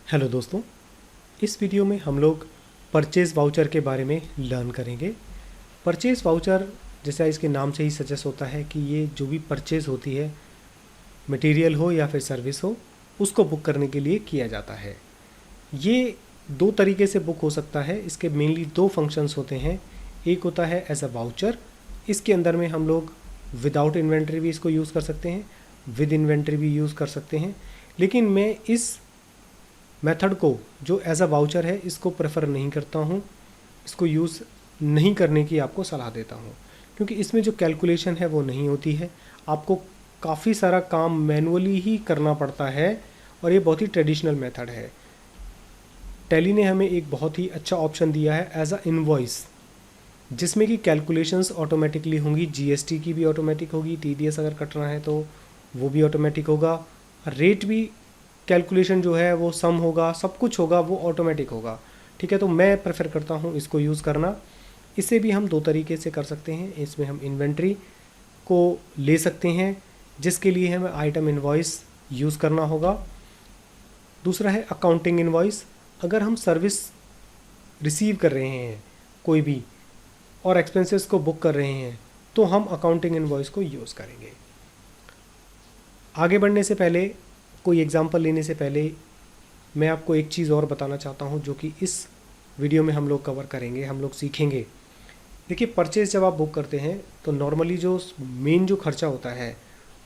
Hello दोस्तों, इस video में हम लोग परचेज़ वाउचर के बारे में लर्न करेंगे। परचेज़ वाउचर जैसा इसके नाम से ही सजेस्ट होता है कि ये जो भी परचेज़ होती है, मटेरियल हो या फिर सर्विस हो, उसको बुक करने के लिए किया जाता है। ये दो तरीके से बुक हो सकता है। इसके मेनली दो फंक्शंस होते हैं। एक होता है एज अ वाउचर। इसके अंदर में हम लोग विदाउट इन्वेंट्री भी इसको यूज़ कर सकते हैं, विद इन्वेंट्री भी यूज़ कर सकते हैं। लेकिन मैं इस मेथड को जो एज अ वाउचर है इसको प्रेफर नहीं करता हूँ, इसको यूज़ नहीं करने की आपको सलाह देता हूँ, क्योंकि इसमें जो कैलकुलेशन है वो नहीं होती है। आपको काफ़ी सारा काम मैनुअली ही करना पड़ता है और ये बहुत ही ट्रेडिशनल मेथड है। टैली ने हमें एक बहुत ही अच्छा ऑप्शन दिया है एज अ इनवॉइस, जिसमें कि कैलकुलेशंस ऑटोमेटिकली होंगी, जीएसटी की भी ऑटोमेटिक होगी, टीडीएस अगर कटना है तो वो भी ऑटोमेटिक होगा, रेट भी कैलकुलेशन जो है वो सम होगा, सब कुछ होगा, वो ऑटोमेटिक होगा। ठीक है, तो मैं प्रेफर करता हूँ इसको यूज़ करना। इसे भी हम दो तरीके से कर सकते हैं। इसमें हम इन्वेंट्री को ले सकते हैं, जिसके लिए हमें आइटम इनवॉइस यूज़ करना होगा। दूसरा है अकाउंटिंग इनवॉइस। अगर हम सर्विस रिसीव कर रहे हैं कोई भी और एक्सपेंसेस को बुक कर रहे हैं तो हम अकाउंटिंग इनवॉइस को यूज़ करेंगे। आगे बढ़ने से पहले, कोई एग्जांपल लेने से पहले, मैं आपको एक चीज़ और बताना चाहता हूँ जो कि इस वीडियो में हम लोग कवर करेंगे, हम लोग सीखेंगे। देखिए, परचेज़ जब आप बुक करते हैं तो नॉर्मली जो मेन जो खर्चा होता है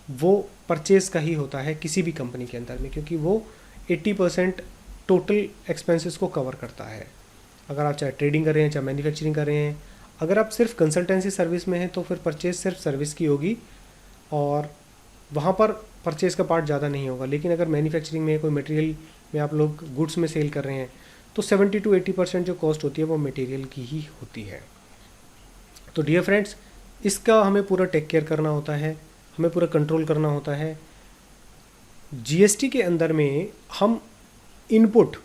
वो परचेज़ का ही होता है किसी भी कंपनी के अंदर में, क्योंकि वो 80% टोटल एक्सपेंसेस को कवर करता है। अगर आप चाहे ट्रेडिंग कर रहे हैं, चाहे मैन्युफैक्चरिंग कर रहे हैं, अगर आप सिर्फ कंसल्टेंसी सर्विस में हैं तो फिर परचेज़ सिर्फ सर्विस की होगी और वहाँ पर परचेज़ का पार्ट ज़्यादा नहीं होगा। लेकिन अगर मैन्युफैक्चरिंग में कोई मटेरियल में आप लोग गुड्स में सेल कर रहे हैं तो 70 to 80% जो कॉस्ट होती है वो मटेरियल की ही होती है। तो डियर फ्रेंड्स, इसका हमें पूरा टेक केयर करना होता है, हमें पूरा कंट्रोल करना होता है। जीएसटी के अंदर में हम इनपुट,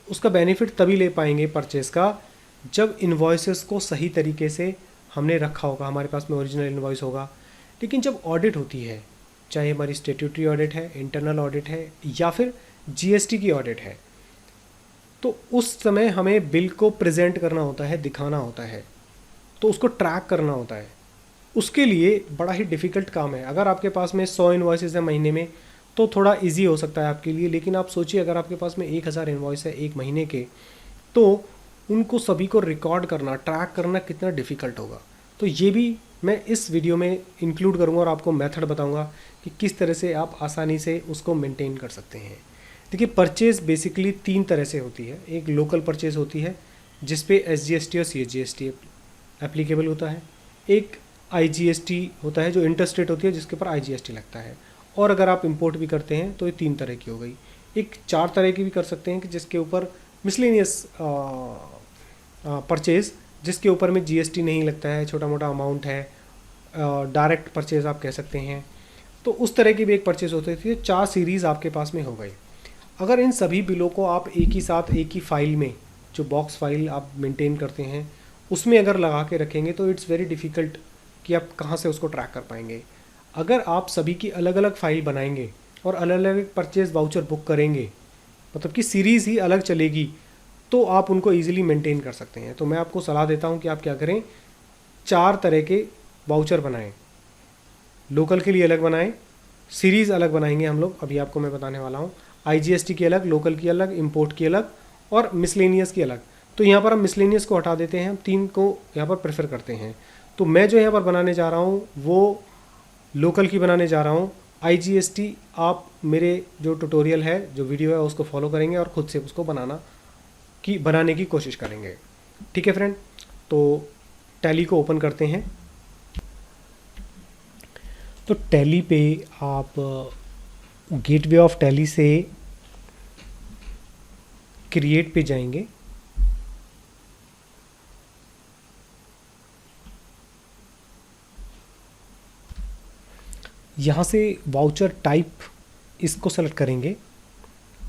उसका बेनिफिट तभी ले पाएंगे परचेज़ का जब इन्वॉइसेस को सही तरीके से हमने रखा होगा, हमारे पास में ओरिजिनल इन्वॉइस होगा। लेकिन जब ऑडिट होती है, चाहे हमारी स्टेट्यूटरी ऑडिट है, इंटरनल ऑडिट है या फिर जीएसटी की ऑडिट है, तो उस समय हमें बिल को प्रेजेंट करना होता है, दिखाना होता है, तो उसको ट्रैक करना होता है। उसके लिए बड़ा ही डिफ़िकल्ट काम है। अगर आपके पास में 100 इन्वॉइसेस है महीने में तो थोड़ा इजी हो सकता है आपके लिए, लेकिन आप सोचिए अगर आपके पास में 1000 इन्वॉइस है एक महीने के, तो उनको सभी को रिकॉर्ड करना, ट्रैक करना कितना डिफ़िकल्ट होगा। तो ये भी मैं इस वीडियो में इंक्लूड करूँगा और आपको मेथड बताऊँगा कि किस तरह से आप आसानी से उसको मेंटेन कर सकते हैं। देखिए, परचेज़ बेसिकली 3 तरह से होती है। एक लोकल परचेज़ होती है जिस पे एसजीएसटी और सीजीएसटी एप्लीकेबल होता है। एक आईजीएसटी होता है जो इंटरस्टेट होती है, जिसके ऊपर आईजीएसटी लगता है। और अगर आप इंपोर्ट भी करते हैं तो ये 3 तरह की हो गई। एक 4 तरह की भी कर सकते हैं कि जिसके ऊपर मिसलेनियस परचेज़, जिसके ऊपर में जीएसटी नहीं लगता है, छोटा मोटा अमाउंट है, डायरेक्ट परचेज़ आप कह सकते हैं। तो उस तरह की भी एक परचेज़ होती थी। 4 सीरीज़ आपके पास में हो गई। अगर इन सभी बिलों को आप एक ही साथ एक ही फाइल में, जो बॉक्स फाइल आप मेंटेन करते हैं, उसमें अगर लगा के रखेंगे तो इट्स वेरी डिफ़िकल्ट कि आप कहाँ से उसको ट्रैक कर पाएंगे। अगर आप सभी की अलग अलग फाइल बनाएंगे और अलग अलग परचेज़ वाउचर बुक करेंगे, मतलब कि सीरीज़ ही अलग चलेगी, तो आप उनको ईजिली मेंटेन कर सकते हैं। तो मैं आपको सलाह देता हूँ कि आप क्या करें, 4 तरह के वाउचर बनाएं। लोकल के लिए अलग बनाएं, सीरीज़ अलग बनाएंगे हम लोग, अभी आपको मैं बताने वाला हूँ। आईजीएसटी की अलग, लोकल की अलग, इंपोर्ट की अलग और मिसलेनियस की अलग। तो यहाँ पर हम मिसलेनियस को हटा देते हैं, हम 3 को यहाँ पर प्रेफर करते हैं। तो मैं जो यहाँ पर बनाने जा रहा हूँ वो लोकल की बनाने जा रहा हूँ। आईजीएसटी आप मेरे जो ट्यूटोरियल है, जो वीडियो है, उसको फॉलो करेंगे और ख़ुद से उसको बनाने की कोशिश करेंगे। ठीक है फ्रेंड, तो टैली को ओपन करते हैं। तो टैली पे आप गेटवे ऑफ टैली से क्रिएट पे जाएंगे। यहाँ से वाउचर टाइप इसको सेलेक्ट करेंगे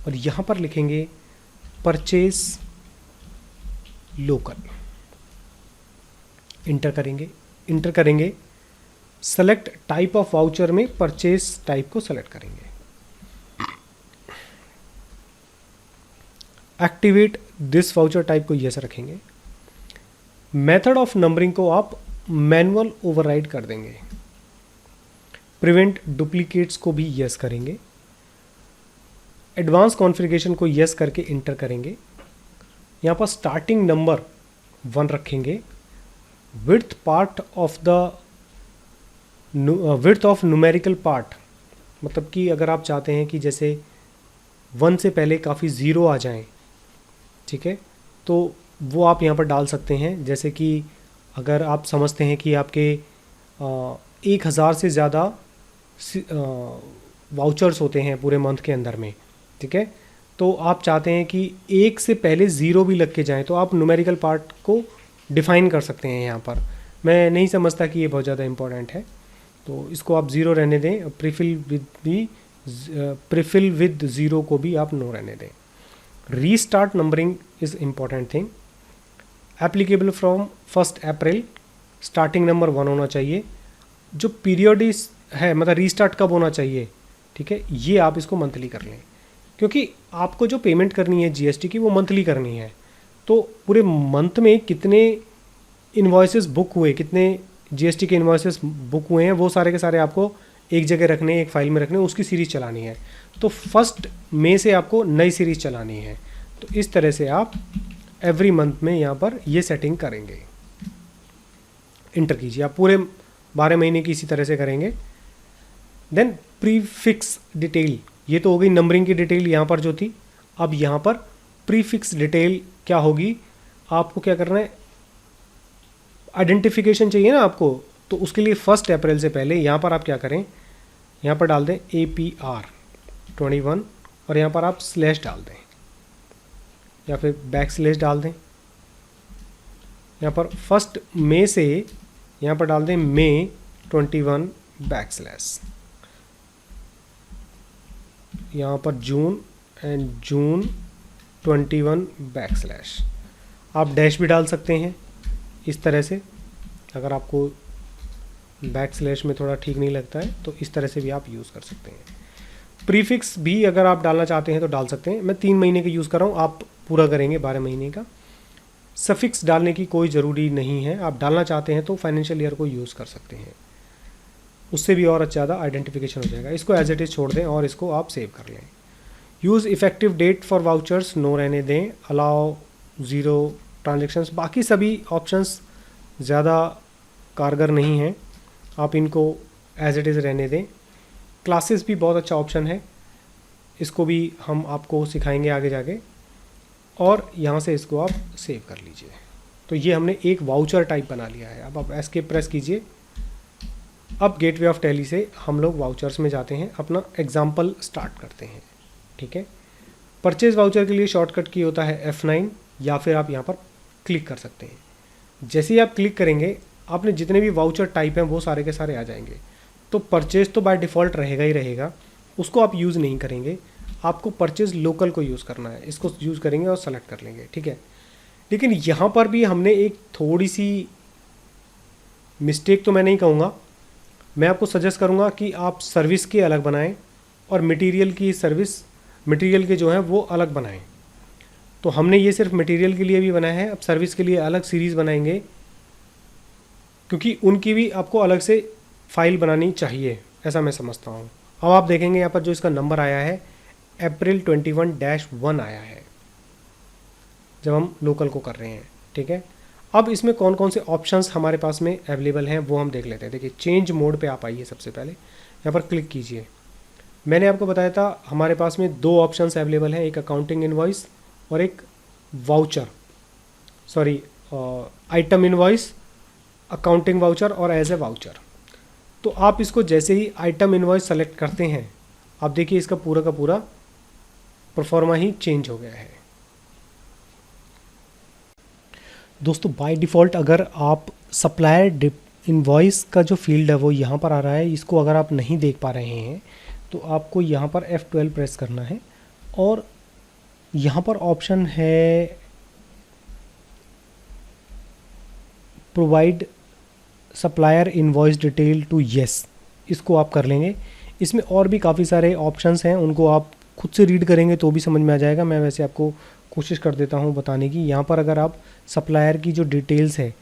और यहाँ पर लिखेंगे परचेज लोकल, इंटर करेंगे। सेलेक्ट टाइप ऑफ वाउचर में परचेज टाइप को सेलेक्ट करेंगे। एक्टिवेट दिस वाउचर टाइप को यस रखेंगे। मेथड ऑफ नंबरिंग को आप मैनुअल ओवरराइड कर देंगे। प्रिवेंट डुप्लीकेट्स को भी यस करेंगे। एडवांस कॉन्फ़िगरेशन को यस करके इंटर करेंगे। यहाँ पर स्टार्टिंग नंबर 1 रखेंगे। Width part of the width of numerical part, मतलब कि अगर आप चाहते हैं कि जैसे 1 से पहले काफ़ी ज़ीरो आ जाएं, ठीक है, तो वो आप यहाँ पर डाल सकते हैं। जैसे कि अगर आप समझते हैं कि आपके 1000 से ज़्यादा वाउचर्स होते हैं पूरे मंथ के अंदर में, ठीक है, तो आप चाहते हैं कि 1 से पहले ज़ीरो भी लग के जाएँ, तो आप न्यूमेरिकल पार्ट को डिफ़ाइन कर सकते हैं यहाँ पर। मैं नहीं समझता कि ये बहुत ज़्यादा इम्पोर्टेंट है, तो इसको आप ज़ीरो रहने दें। प्रीफिल विद ज़ीरो को भी आप नो रहने दें। Restart numbering is important thing. Applicable from 1 April, starting number 1 होना चाहिए। जो पीरियड है, मतलब रीस्टार्ट कब होना चाहिए, ठीक है, ये आप इसको मंथली कर लें, क्योंकि आपको जो पेमेंट करनी है जीएसटी की वो मंथली करनी है। तो पूरे मंथ में कितने इन्वॉइसेस बुक हुए, कितने जीएसटी के इन्वॉइसेस बुक हुए हैं, वो सारे के सारे आपको एक जगह रखने, एक फाइल में रखने, उसकी सीरीज़ चलानी है। तो 1 मई से आपको नई सीरीज़ चलानी है। तो इस तरह से आप एवरी मंथ में यहाँ पर ये सेटिंग करेंगे। इंटर कीजिए, आप पूरे 12 महीने की इसी तरह से करेंगे। देन प्रीफिक्स डिटेल, ये तो हो गई नंबरिंग की डिटेल यहाँ पर जो थी। अब यहाँ पर प्रीफिक्स डिटेल क्या होगी, आपको क्या करना है, आइडेंटिफिकेशन चाहिए ना आपको, तो उसके लिए 1 अप्रैल से पहले यहाँ पर आप क्या करें, यहाँ पर डाल दें APR 21 और यहाँ पर आप स्लैश डाल दें या फिर बैक स्लैश डाल दें। यहाँ पर 1 मई से यहाँ पर डाल दें मई 21 बैक स्लैश। यहाँ पर जून एंड जून 21 बैक स्लैश। आप डैश भी डाल सकते हैं इस तरह से, अगर आपको बैक स्लैश में थोड़ा ठीक नहीं लगता है तो इस तरह से भी आप यूज़ कर सकते हैं। प्रीफिक्स भी अगर आप डालना चाहते हैं तो डाल सकते हैं। मैं 3 महीने का यूज़ कर रहा हूँ, आप पूरा करेंगे 12 महीने का। सफिक्स डालने की कोई ज़रूरी नहीं है, आप डालना चाहते हैं तो फाइनेंशियल ईयर को यूज़ कर सकते हैं, उससे भी और ज़्यादा आइडेंटिफिकेशन हो जाएगा। इसको एज इट इज़ छोड़ दें और इसको आप सेव कर लें। Use effective date for vouchers no रहने दें। अलाउ ज़ीरो ट्रांजेक्शन्स, बाकी सभी ऑप्शंस ज़्यादा कारगर नहीं हैं, आप इनको एज इट इज़ रहने दें। क्लासेस भी बहुत अच्छा ऑप्शन है, इसको भी हम आपको सिखाएंगे आगे जाके, और यहाँ से इसको आप सेव कर लीजिए। तो ये हमने एक वाउचर टाइप बना लिया है। अब आप एस्केप प्रेस कीजिए। अब गेटवे ऑफ टैली से हम लोग वाउचर्स में जाते हैं, अपना एग्जाम्पल स्टार्ट करते हैं, ठीक है। परचेज वाउचर के लिए शॉर्टकट की होता है F9, या फिर आप यहाँ पर क्लिक कर सकते हैं। जैसे ही आप क्लिक करेंगे, आपने जितने भी वाउचर टाइप हैं वो सारे के सारे आ जाएंगे। तो परचेज तो बाय डिफ़ॉल्ट रहेगा ही रहेगा, उसको आप यूज़ नहीं करेंगे, आपको परचेज लोकल को यूज़ करना है, इसको यूज़ करेंगे और सेलेक्ट कर लेंगे, ठीक है। लेकिन यहाँ पर भी हमने एक थोड़ी सी मिस्टेक, तो मैं नहीं कहूँगा, मैं आपको सजेस्ट करूँगा कि आप सर्विस के अलग बनाएं और मटेरियल की सर्विस, मटेरियल के जो हैं वो अलग बनाएं। तो हमने ये सिर्फ मटेरियल के लिए भी बनाया है, अब सर्विस के लिए अलग सीरीज़ बनाएंगे, क्योंकि उनकी भी आपको अलग से फाइल बनानी चाहिए, ऐसा मैं समझता हूँ। अब आप देखेंगे यहाँ पर जो इसका नंबर आया है अप्रैल 21-1 आया है, जब हम लोकल को कर रहे हैं, ठीक है। अब इसमें कौन कौन से ऑप्शंस हमारे पास में अवेलेबल हैं वो हम देख लेते हैं। देखिए, चेंज मोड पे आप आइए, सबसे पहले यहाँ पर क्लिक कीजिए। मैंने आपको बताया था हमारे पास में 2 ऑप्शंस अवेलेबल हैं, एक अकाउंटिंग इनवॉइस और एक voucher, sorry item invoice, accounting voucher और एज ए वाउचर। तो आप इसको जैसे ही आइटम इनवॉइस सेलेक्ट करते हैं, आप देखिए इसका पूरा का पूरा परफॉर्मा ही चेंज हो गया है। दोस्तों, बाय डिफ़ॉल्ट अगर आप सप्लायर इनवॉइस का जो फील्ड है वो यहाँ पर आ रहा है, इसको अगर आप नहीं देख पा रहे हैं तो आपको यहाँ पर F12 प्रेस करना है और यहाँ पर ऑप्शन है provide supplier invoice detail to yes, इसको आप कर लेंगे। इसमें और भी काफ़ी सारे ऑप्शंस हैं, उनको आप खुद से रीड करेंगे तो भी समझ में आ जाएगा। मैं वैसे आपको कोशिश कर देता हूँ बताने की। यहाँ पर अगर आप सप्लायर की जो डिटेल्स है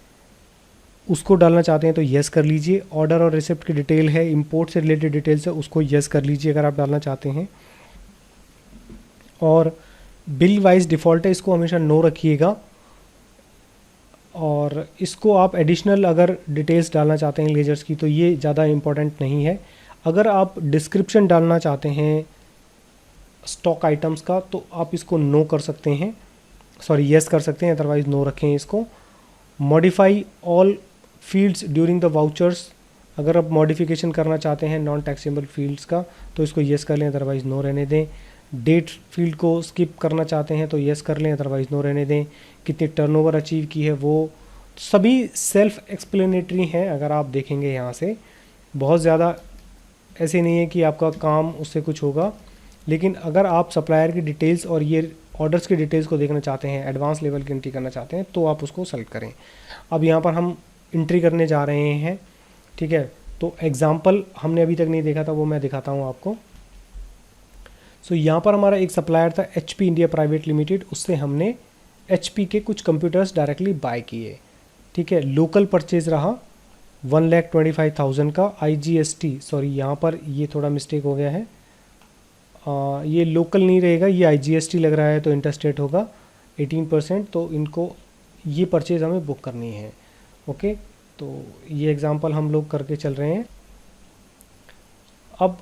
उसको डालना चाहते हैं तो यस कर लीजिए। ऑर्डर और रिसिप्ट की डिटेल है, इंपोर्ट से रिलेटेड डिटेल्स है, उसको यस कर लीजिए अगर आप डालना चाहते हैं। और बिल वाइज डिफ़ॉल्ट है, इसको हमेशा नो रखिएगा। और इसको आप एडिशनल अगर डिटेल्स डालना चाहते हैं लेजर्स की तो ये ज़्यादा इम्पोर्टेंट नहीं है। अगर आप डिस्क्रिप्शन डालना चाहते हैं स्टॉक आइटम्स का तो आप इसको नो कर सकते हैं, सॉरी यस कर सकते हैं, अदरवाइज़ नो रखें इसको। Modify all fields during the vouchers, अगर आप मॉडिफिकेशन करना चाहते हैं नॉन टैक्सेबल फील्ड्स का तो इसको येस कर लें, अदरवाइज़ नो रहने दें। डेट फील्ड को स्किप करना चाहते हैं तो येस कर लें, अदरवाइज़ नो रहने दें। कितनी टर्नओवर अचीव की है वो सभी सेल्फ एक्सप्लेनेटरी हैं। अगर आप देखेंगे यहाँ से बहुत ज़्यादा ऐसे नहीं है कि आपका काम उससे कुछ होगा, लेकिन अगर आप सप्लायर की डिटेल्स और ये ऑर्डर्स की डिटेल्स को देखना चाहते हैं, एडवांस लेवल की एंट्री करना चाहते हैं तो आप उसको सेलेक्ट करें। अब यहाँ पर हम एंट्री करने जा रहे हैं, ठीक है। तो एग्जाम्पल हमने अभी तक नहीं देखा था, वो मैं दिखाता हूँ आपको। सो यहाँ पर हमारा एक सप्लायर था HP इंडिया प्राइवेट लिमिटेड, उससे हमने HP के कुछ कंप्यूटर्स डायरेक्टली बाय किए, ठीक है। लोकल परचेज रहा 1,25,000 का। IGST, सॉरी यहाँ पर ये थोड़ा मिस्टेक हो गया है, ये लोकल नहीं रहेगा, ये IGST लग रहा है तो इंटरस्टेट होगा 18%। तो इनको ये परचेज़ हमें बुक करनी है, ओके। तो ये एग्ज़ाम्पल हम लोग करके चल रहे हैं। अब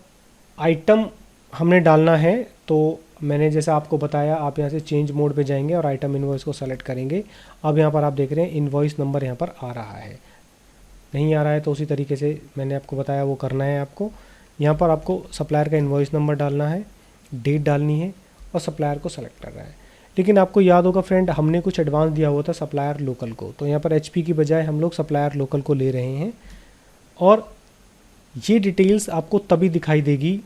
आइटम हमने डालना है तो मैंने जैसा आपको बताया, आप यहाँ से चेंज मोड पे जाएंगे और आइटम इनवॉइस को सेलेक्ट करेंगे। अब यहाँ पर आप देख रहे हैं इनवॉइस नंबर यहाँ पर आ रहा है, नहीं आ रहा है तो उसी तरीके से मैंने आपको बताया वो करना है आपको। यहाँ पर आपको सप्लायर का इनवॉइस नंबर डालना है, डेट डालनी है और सप्लायर को सेलेक्ट करना है। लेकिन आपको याद होगा फ्रेंड, हमने कुछ एडवांस दिया हुआ था सप्लायर लोकल को, तो यहाँ पर HP की बजाय हम लोग सप्लायर लोकल को ले रहे हैं। और ये डिटेल्स आपको तभी दिखाई देगी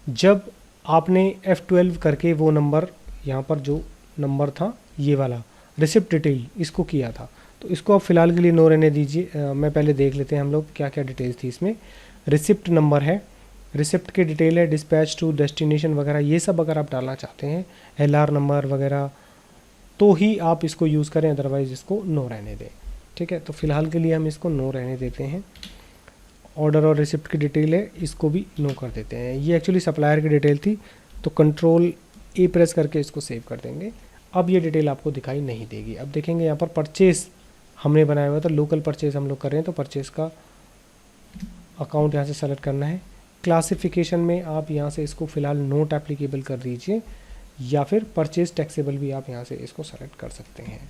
जब आपने F12 करके वो नंबर, यहाँ पर जो नंबर था ये वाला रिसिप्ट डिटेल, इसको किया था। तो इसको आप फ़िलहाल के लिए नो रहने दीजिए। मैं पहले देख लेते हैं हम लोग क्या क्या डिटेल्स थी इसमें। रिसिप्ट नंबर है, रिसिप्ट की डिटेल है, डिस्पैच टू डेस्टिनेशन वगैरह, ये सब अगर आप डालना चाहते हैं, LR नंबर वगैरह, तो ही आप इसको यूज़ करें, अदरवाइज़ इसको नो रहने दें, ठीक है। तो फ़िलहाल के लिए हम इसको नो रहने देते हैं। ऑर्डर और रिसिप्ट की डिटेल है, इसको भी नो कर देते हैं। ये एक्चुअली सप्लायर की डिटेल थी तो Ctrl+A प्रेस करके इसको सेव कर देंगे। अब ये डिटेल आपको दिखाई नहीं देगी। अब देखेंगे यहाँ पर परचेज़ हमने बनाया हुआ था, लोकल परचेज़ हम लोग कर रहे हैं तो परचेज़ का अकाउंट यहाँ से सेलेक्ट करना है। क्लासिफिकेशन में आप यहाँ से इसको फ़िलहाल नोट एप्लीकेबल कर दीजिए, या फिर परचेज टैक्सेबल भी आप यहाँ से इसको सेलेक्ट कर सकते हैं।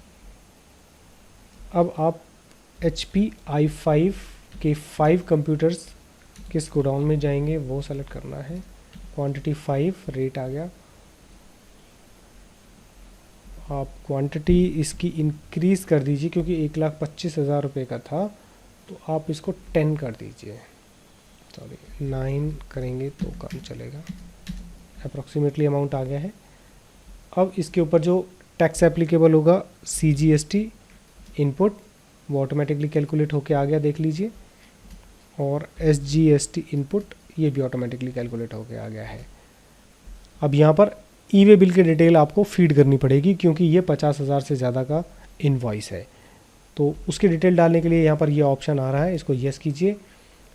अब आप HP i5 के 5 कंप्यूटर्स किस गोडाउन में जाएंगे वो सेलेक्ट करना है। क्वांटिटी 5, रेट आ गया। आप क्वांटिटी इसकी इंक्रीज़ कर दीजिए क्योंकि 1,25,000 रुपये का था, तो आप इसको 10 कर दीजिए, सॉरी 9 करेंगे तो काम चलेगा। अप्रॉक्सीमेटली अमाउंट आ गया है। अब इसके ऊपर जो टैक्स एप्लीकेबल होगा CGST इनपुट, वो ऑटोमेटिकली कैलकुलेट होके आ गया, देख लीजिए। और SGST इनपुट, ये भी ऑटोमेटिकली कैलकुलेट होके आ गया है। अब यहाँ पर ई-वे बिल की डिटेल आपको फीड करनी पड़ेगी क्योंकि ये 50,000 से ज़्यादा का इनवॉइस है, तो उसकी डिटेल डालने के लिए यहाँ पर ये ऑप्शन आ रहा है, इसको यस कीजिए।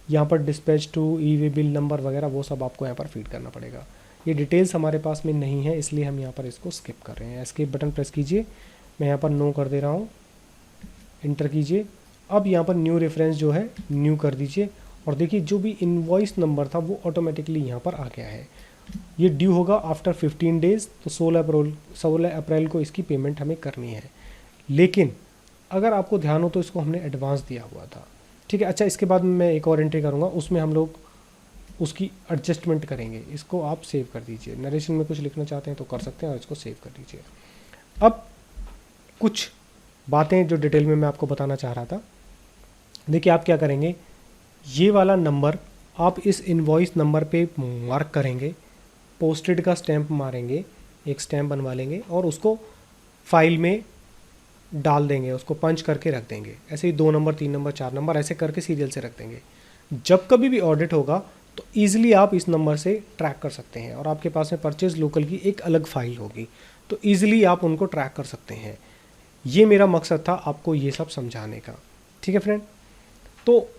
यहाँ पर dispatch to, e-way bill number वगैरह वो सब आपको यहाँ पर फीड करना पड़ेगा। ये डिटेल्स हमारे पास में नहीं है इसलिए हम यहाँ पर इसको स्किप कर रहे हैं। एस्केप बटन प्रेस कीजिए, मैं यहाँ पर नो कर दे रहा हूँ, इंटर कीजिए। अब यहाँ पर न्यू रेफरेंस जो है न्यू कर दीजिए और देखिए जो भी इनवॉइस नंबर था वो ऑटोमेटिकली यहाँ पर आ गया है। ये ड्यू होगा आफ्टर 15 डेज़, तो 16 अप्रैल को इसकी पेमेंट हमें करनी है। लेकिन अगर आपको ध्यान हो तो इसको हमने एडवांस दिया हुआ था, ठीक है। अच्छा, इसके बाद मैं एक और एंट्री करूँगा, उसमें हम लोग उसकी एडजस्टमेंट करेंगे। इसको आप सेव कर दीजिए, नरेशन में कुछ लिखना चाहते हैं तो कर सकते हैं और इसको सेव कर दीजिए। अब कुछ बातें जो डिटेल में मैं आपको बताना चाह रहा था, देखिए आप क्या करेंगे, ये वाला नंबर आप इस इनवॉइस नंबर पे मार्क करेंगे, पोस्टेड का स्टैंप मारेंगे, एक स्टैंप बनवा लेंगे और उसको फाइल में डाल देंगे, उसको पंच करके रख देंगे। ऐसे ही 2 नंबर, 3 नंबर, 4 नंबर ऐसे करके सीरियल से रख देंगे। जब कभी भी ऑडिट होगा तो ईज़िली आप इस नंबर से ट्रैक कर सकते हैं, और आपके पास में परचेज लोकल की एक अलग फाइल होगी, तो ईज़िली आप उनको ट्रैक कर सकते हैं। ये मेरा मकसद था आपको ये सब समझाने का। ठीक है फ्रेंड, तो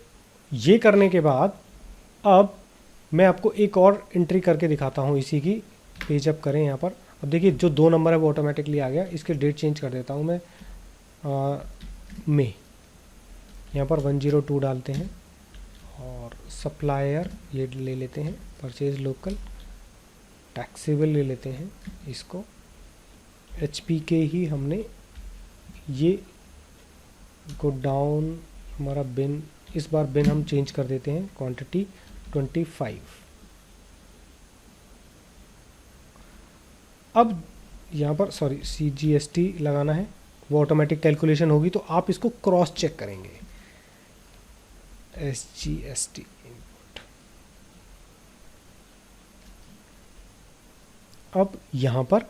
ये करने के बाद अब मैं आपको एक और एंट्री करके दिखाता हूँ इसी की। पेज अप करें यहाँ पर। अब देखिए जो 2 नंबर है वो ऑटोमेटिकली आ गया। इसके डेट चेंज कर देता हूँ मैं, मई, यहाँ पर 102 डालते हैं, और सप्लायर ये ले लेते हैं, परचेज लोकल, टैक्सेबल ले लेते हैं इसको, HP के ही हमने ये गोडाउन हमारा बिन, इस बार बिन हम चेंज कर देते हैं, क्वांटिटी 25। अब यहाँ पर सॉरी CGST लगाना है, वो ऑटोमेटिक कैलकुलेशन होगी, तो आप इसको क्रॉस चेक करेंगे, SGST इनपुट। अब यहाँ पर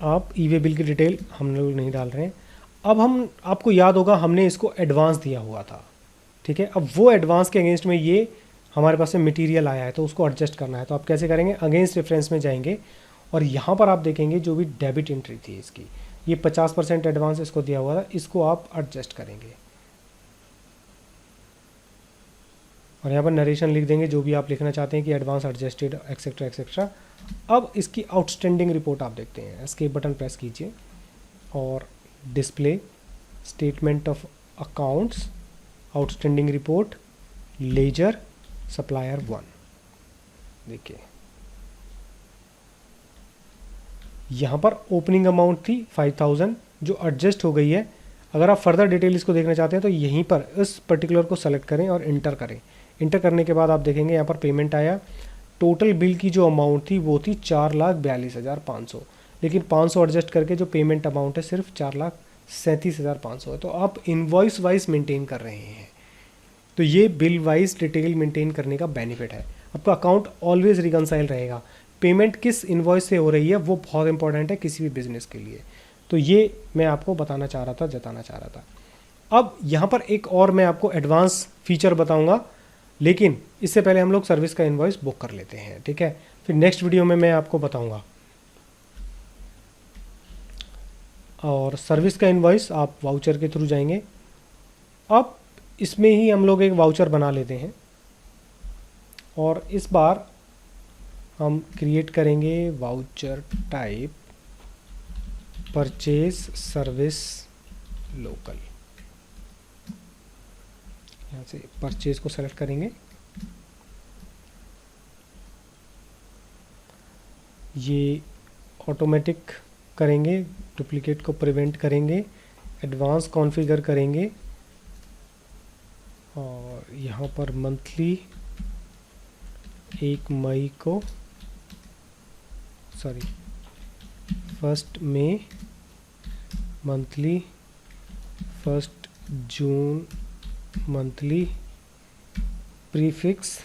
आप ई-वे बिल की डिटेल हम लोग नहीं डाल रहे हैं। अब हम, आपको याद होगा हमने इसको एडवांस दिया हुआ था, ठीक है। अब वो एडवांस के अगेंस्ट में ये हमारे पास में मटेरियल आया है, तो उसको एडजस्ट करना है। तो आप कैसे करेंगे, अगेंस्ट रेफरेंस में जाएंगे, और यहाँ पर आप देखेंगे जो भी डेबिट एंट्री थी इसकी, ये 50% एडवांस इसको दिया हुआ था, इसको आप एडजस्ट करेंगे, और यहाँ पर नरेशन लिख देंगे जो भी आप लिखना चाहते हैं कि एडवांस एडजस्टेड एक्सेट्रा एक्सेट्रा। अब इसकी आउटस्टैंडिंग रिपोर्ट आप देखते हैं, एस्केप बटन प्रेस कीजिए, और display statement of accounts, outstanding report, ledger, supplier 1। देखिए यहाँ पर ओपनिंग अमाउंट थी 5000 जो एडजस्ट हो गई है। अगर आप फर्दर डिटेल इसको देखना चाहते हैं तो यहीं पर इस पर्टिकुलर को सेलेक्ट करें और इंटर करें। इंटर करने के बाद आप देखेंगे यहाँ पर पेमेंट आया। टोटल बिल की जो अमाउंट थी वो थी 4,42,500, लेकिन 500 एडजस्ट करके जो पेमेंट अमाउंट है सिर्फ 4,37,500 है। तो आप इनवॉइस वाइज मेंटेन कर रहे हैं, तो ये बिल वाइज डिटेल मेंटेन करने का बेनिफिट है। आपका अकाउंट ऑलवेज रिकनसाइल रहेगा। पेमेंट किस इनवॉइस से हो रही है वो बहुत इंपॉर्टेंट है किसी भी बिजनेस के लिए। तो ये मैं आपको बताना चाह रहा था, जताना चाह रहा था। अब यहाँ पर एक और मैं आपको एडवांस फीचर बताऊंगा, लेकिन इससे पहले हम लोग सर्विस का इनवॉइस बुक कर लेते हैं, ठीक है। फिर नेक्स्ट वीडियो में मैं आपको बताऊंगा। और सर्विस का इनवॉइस आप वाउचर के थ्रू जाएंगे। अब इसमें ही हम लोग एक वाउचर बना लेते हैं, और इस बार हम क्रिएट करेंगे voucher type purchase service local. यहाँ से परचेज को सेलेक्ट करेंगे, ये ऑटोमेटिक करेंगे, डुप्लीकेट को प्रिवेंट करेंगे, एडवांस कॉन्फ़िगर करेंगे, और यहाँ पर मंथली 1 मई को, सॉरी 1 मई मंथली, 1 जून मंथली, प्रीफिक्स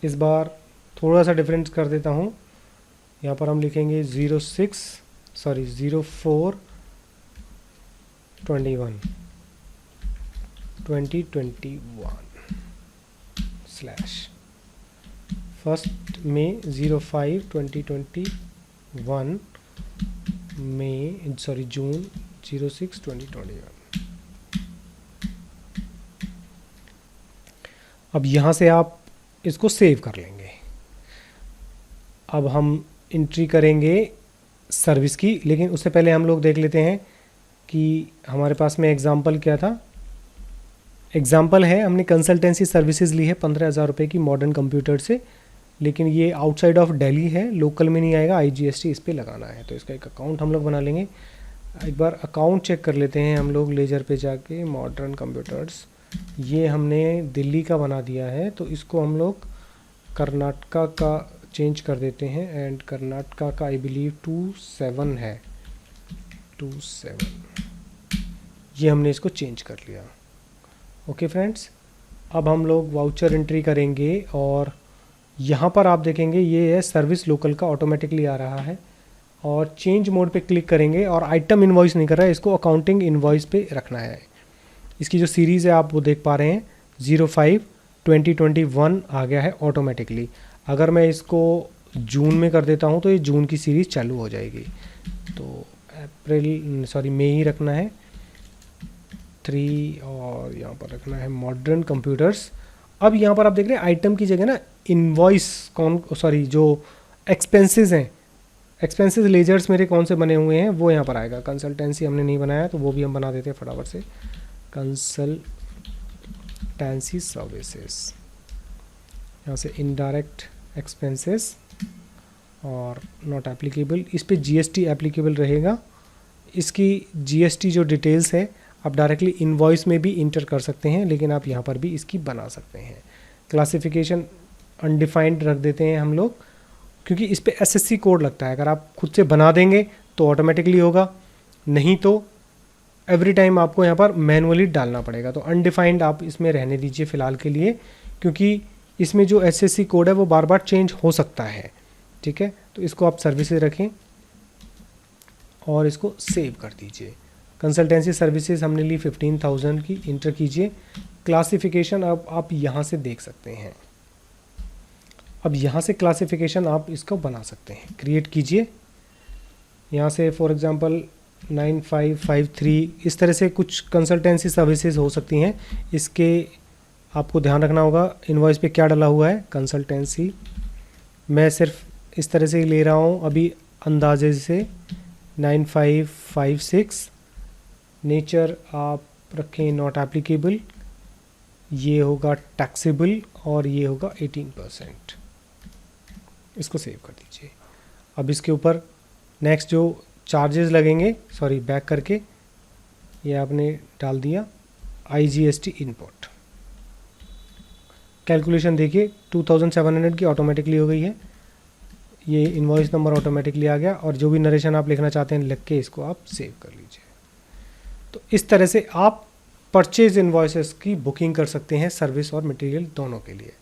इस बार थोड़ा सा डिफरेंस कर देता हूँ। यहाँ पर हम लिखेंगे 04/21/2021 1 मई 05/2021 जून 06/2021। अब यहाँ से आप इसको सेव कर लेंगे। अब हम एंट्री करेंगे सर्विस की, लेकिन उससे पहले हम लोग देख लेते हैं कि हमारे पास में एग्जाम्पल क्या था। एग्जाम्पल है, हमने कंसल्टेंसी सर्विसेज ली है 15,000 रुपये की मॉडर्न कंप्यूटर से, लेकिन ये आउटसाइड ऑफ दिल्ली है, लोकल में नहीं आएगा, IGST इस पर लगाना है। तो इसका एक अकाउंट हम लोग बना लेंगे। एक बार अकाउंट चेक कर लेते हैं हम लोग, लेजर पे जाके मॉडर्न कंप्यूटर्स, ये हमने दिल्ली का बना दिया है, तो इसको हम लोग कर्नाटका का चेंज कर देते हैं। एंड कर्नाटका का आई बिलीव 27 है, 27, ये हमने इसको चेंज कर लिया। ओके फ्रेंड्स, अब हम लोग वाउचर एंट्री करेंगे, और यहाँ पर आप देखेंगे ये है सर्विस लोकल का, ऑटोमेटिकली आ रहा है, और चेंज मोड पे क्लिक करेंगे, और आइटम इनवॉइस नहीं कर रहा है, इसको अकाउंटिंग इनवॉइस पे रखना है। इसकी जो सीरीज़ है आप वो देख पा रहे हैं, 05/21 2021 आ गया है ऑटोमेटिकली। अगर मैं इसको जून में कर देता हूँ तो ये जून की सीरीज़ चालू हो जाएगी। तो मई ही रखना है 3 और यहाँ पर रखना है मॉडर्न कंप्यूटर्स। अब यहाँ पर आप देख रहे हैं आइटम की जगह ना इनवॉइस जो एक्सपेंसेस हैं, एक्सपेंसेस लेजर्स मेरे कौन से बने हुए हैं वो यहाँ पर आएगा। कंसल्टेंसी हमने नहीं बनाया तो वो भी हम बना देते हैं फटाफट से। कंसल्टेंसी सर्विसेज, यहाँ से इनडायरेक्ट एक्सपेंसेस और नॉट एप्लीकेबल, इस पे जीएसटी एप्लीकेबल रहेगा। इसकी जीएसटी जो डिटेल्स है आप डायरेक्टली इनवॉइस में भी इंटर कर सकते हैं, लेकिन आप यहाँ पर भी इसकी बना सकते हैं। क्लासिफिकेशन अनडिफाइंड रख देते हैं हम लोग, क्योंकि इस पे एसएससी कोड लगता है। अगर आप खुद से बना देंगे तो ऑटोमेटिकली होगा, नहीं तो एवरी टाइम आपको यहाँ पर मैनुअली डालना पड़ेगा। तो अनडिफाइंड आप इसमें रहने दीजिए फ़िलहाल के लिए, क्योंकि इसमें जो एसएससी कोड है वो बार बार चेंज हो सकता है। ठीक है, तो इसको आप सर्विसेज रखें और इसको सेव कर दीजिए। कंसल्टेंसी सर्विसेज हमने ली 15,000 की, इंटर कीजिए। क्लासिफिकेशन अब आप यहाँ से देख सकते हैं। अब यहाँ से क्लासिफिकेशन आप इसको बना सकते हैं, क्रिएट कीजिए। यहाँ से फॉर एग्जांपल 9553 इस तरह से कुछ कंसल्टेंसी सर्विसेज हो सकती हैं। इसके आपको ध्यान रखना होगा इनवॉइस पे क्या डला हुआ है, कंसल्टेंसी। मैं सिर्फ इस तरह से ही ले रहा हूँ अभी अंदाजे से। 9556 नेचर आप रखें नॉट एप्लीकेबल, ये होगा टैक्सेबल और ये होगा 18%। इसको सेव कर दीजिए। अब इसके ऊपर नेक्स्ट जो चार्जेस लगेंगे, बैक करके ये आपने डाल दिया IGST इनपुट। कैलकुलेशन देखिए 2700 की ऑटोमेटिकली हो गई है। ये इनवॉइस नंबर ऑटोमेटिकली आ गया, और जो भी नरेशन आप लिखना चाहते हैं लिख के इसको आप सेव कर लीजिए। तो इस तरह से आप परचेज इनवॉइसेस की बुकिंग कर सकते हैं, सर्विस और मटेरियल दोनों के लिए।